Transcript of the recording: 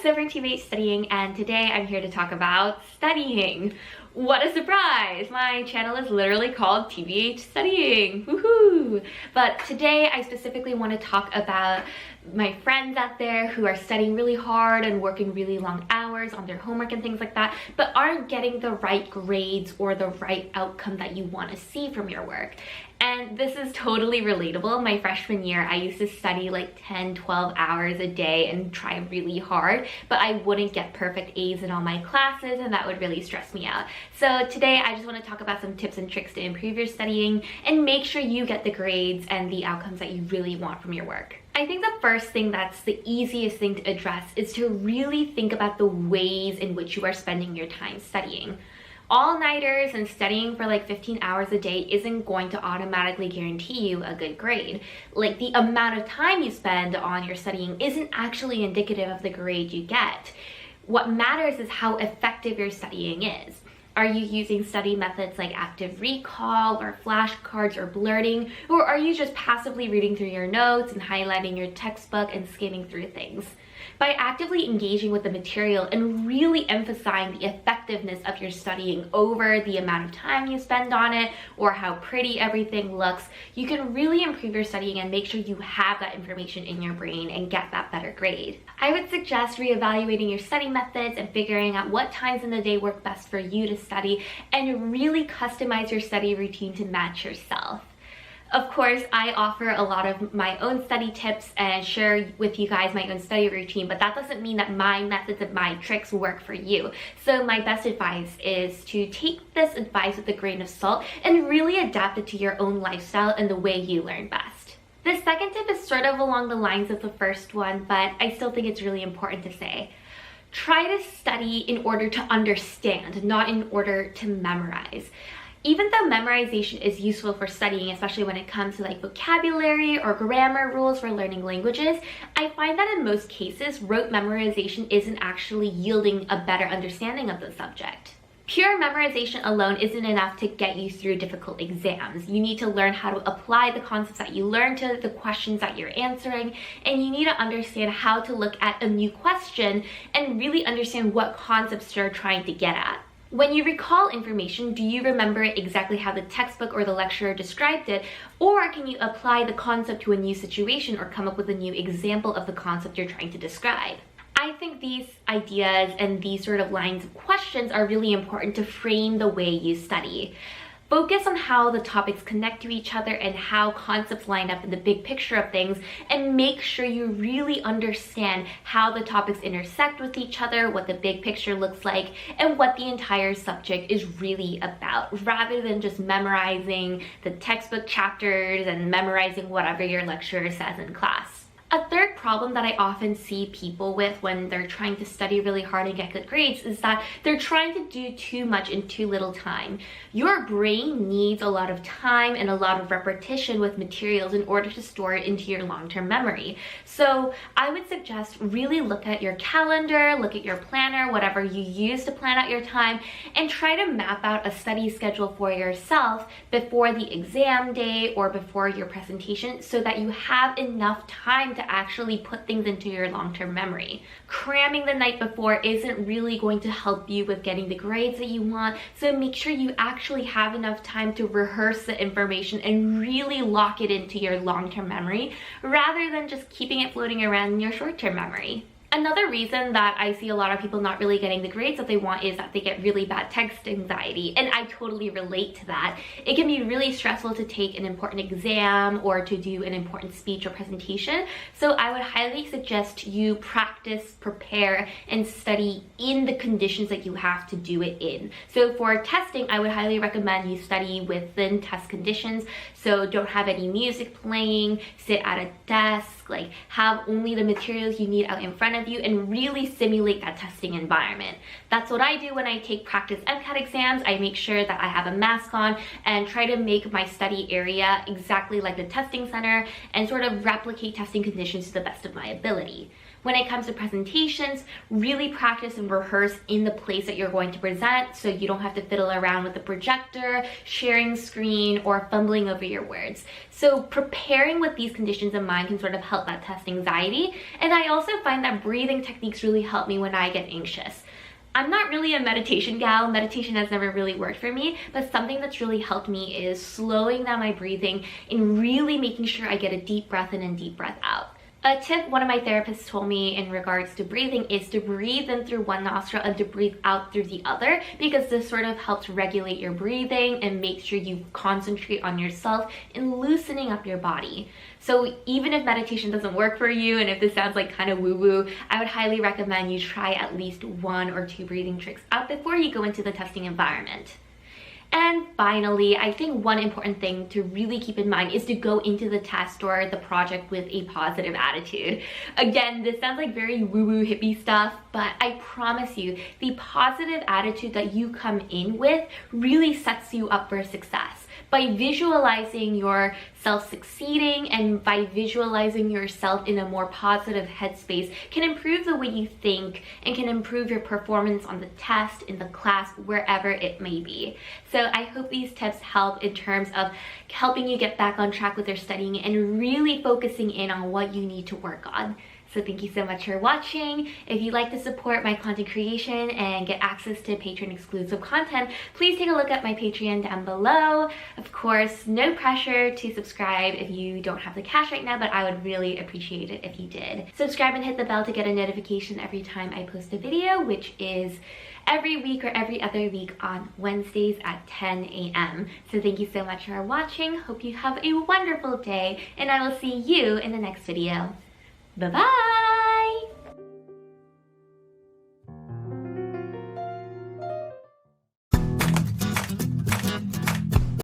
Silver Teammate Studying, and today I'm here to talk about studying. What a surprise! My channel is literally called TBH Studying. Woohoo! But today I specifically want to talk about my friends out there who are studying really hard and working really long hours on their homework and things like that, but aren't getting the right grades or the right outcome that you want to see from your work. And this is totally relatable. My freshman year, I used to study like 10, 12 hours a day and try really hard, but I wouldn't get perfect A's in all my classes, and that would really stress me out. So today, I just want to talk about some tips and tricks to improve your studying and make sure you get the grades and the outcomes that you really want from your work. I think the first thing that's the easiest thing to address is to really think about the ways in which you are spending your time studying. All-nighters and studying for like 15 hours a day isn't going to automatically guarantee you a good grade. Like, the amount of time you spend on your studying isn't actually indicative of the grade you get. What matters is how effective your studying is. Are you using study methods like active recall or flashcards or blurting, or are you just passively reading through your notes and highlighting your textbook and skimming through things? By actively engaging with the material and really emphasizing the effectiveness of your studying over the amount of time you spend on it or how pretty everything looks, you can really improve your studying and make sure you have that information in your brain and get that better grade. I would suggest reevaluating your study methods and figuring out what times in the day work best for you to study, and really customize your study routine to match yourself. Of course, I offer a lot of my own study tips and share with you guys my own study routine, but that doesn't mean that my methods and my tricks work for you. So my best advice is to take this advice with a grain of salt and really adapt it to your own lifestyle and the way you learn best. The second tip is sort of along the lines of the first one, but I still think it's really important to say. Try to study in order to understand, not in order to memorize. Even though memorization is useful for studying, especially when it comes to like vocabulary or grammar rules for learning languages, I find that in most cases, rote memorization isn't actually yielding a better understanding of the subject. Pure memorization alone isn't enough to get you through difficult exams. You need to learn how to apply the concepts that you learn to the questions that you're answering, and you need to understand how to look at a new question and really understand what concepts you're trying to get at. When you recall information, do you remember exactly how the textbook or the lecturer described it, or can you apply the concept to a new situation or come up with a new example of the concept you're trying to describe? I think these ideas and these sort of lines of questions are really important to frame the way you study. Focus on how the topics connect to each other and how concepts line up in the big picture of things, and make sure you really understand how the topics intersect with each other, what the big picture looks like, and what the entire subject is really about, rather than just memorizing the textbook chapters and memorizing whatever your lecturer says in class. A third problem that I often see people with when they're trying to study really hard and get good grades is that they're trying to do too much in too little time. Your brain needs a lot of time and a lot of repetition with materials in order to store it into your long-term memory. So I would suggest really look at your calendar, look at your planner, whatever you use to plan out your time, and try to map out a study schedule for yourself before the exam day or before your presentation, so that you have enough time to actually put things into your long-term memory. Cramming the night before isn't really going to help you with getting the grades that you want, so make sure you actually have enough time to rehearse the information and really lock it into your long-term memory, rather than just keeping it floating around in your short-term memory. Another reason that I see a lot of people not really getting the grades that they want is that they get really bad text anxiety, and I totally relate to that. It can be really stressful to take an important exam or to do an important speech or presentation, so I would highly suggest you practice, prepare, and study in the conditions that you have to do it in. So for testing, I would highly recommend you study within test conditions, so don't have any music playing, sit at a desk, like have only the materials you need out in front of you, and really simulate that testing environment. That's what I do when I take practice MCAT exams. I make sure that I have a mask on and try to make my study area exactly like the testing center and sort of replicate testing conditions to the best of my ability. When it comes to presentations, really practice and rehearse in the place that you're going to present so you don't have to fiddle around with the projector, sharing screen, or fumbling over your words. So preparing with these conditions in mind can sort of help that test anxiety. And I also find that breathing techniques really help me when I get anxious. I'm not really a meditation gal. Meditation has never really worked for me, but something that's really helped me is slowing down my breathing and really making sure I get a deep breath in and deep breath out. A tip one of my therapists told me in regards to breathing is to breathe in through one nostril and to breathe out through the other, because this sort of helps regulate your breathing and make sure you concentrate on yourself and loosening up your body. So even if meditation doesn't work for you and if this sounds like kind of woo-woo, I would highly recommend you try at least 1 or 2 breathing tricks out before you go into the testing environment. And finally, I think one important thing to really keep in mind is to go into the test or the project with a positive attitude. Again, this sounds like very woo-woo hippie stuff, but I promise you, the positive attitude that you come in with really sets you up for success. By visualizing yourself succeeding and by visualizing yourself in a more positive headspace can improve the way you think and can improve your performance on the test, in the class, wherever it may be. So I hope these tips help in terms of helping you get back on track with your studying and really focusing in on what you need to work on. So thank you so much for watching. If you'd like to support my content creation and get access to Patreon exclusive content, please take a look at my Patreon down below. Of course, no pressure to subscribe if you don't have the cash right now, but I would really appreciate it if you did. Subscribe and hit the bell to get a notification every time I post a video, which is every week or every other week on Wednesdays at 10 a.m. So thank you so much for watching. Hope you have a wonderful day, and I will see you in the next video. Bye-bye!